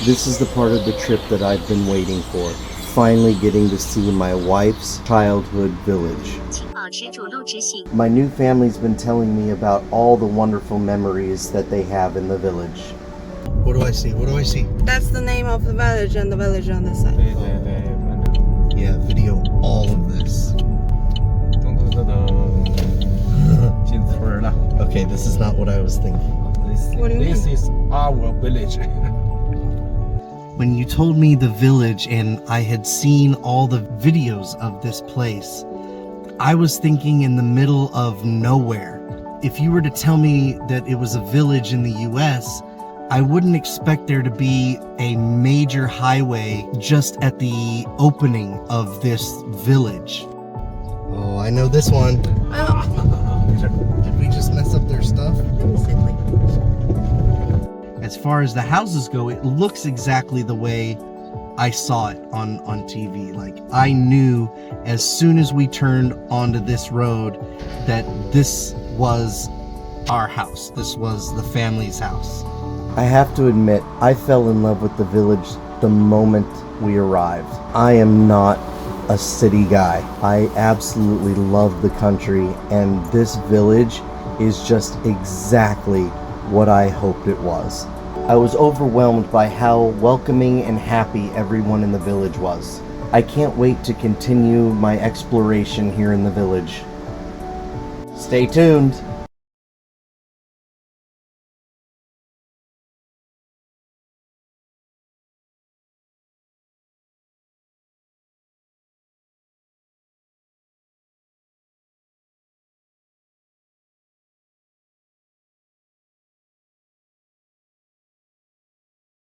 This is the part of the trip that I've been waiting for. Finally getting to see my wife's childhood village. My new family's been telling me about all the wonderful memories that they have in the village. What do I see? What do I see? That's the name of the village and the village on the side. Yeah, video all of this. Okay, this is not what I was thinking. What do you mean? This is our village. When you told me the village and I had seen all the videos of this place, I was thinking in the middle of nowhere. If you were to tell me that it was a village in the US, I wouldn't expect there to be a major highway just at the opening of this village. Oh, I know this one. Did we just mess up their stuff? As far as the houses go, it looks exactly the way I saw it on TV. Like, I knew as soon as we turned onto this road that this was our house. This was the family's house. I have to admit, I fell in love with the village the moment we arrived. I am not a city guy. I absolutely love the country, and this village is just exactly what I hoped it was. I was overwhelmed by how welcoming and happy everyone in the village was. I can't wait to continue my exploration here in the village. Stay tuned!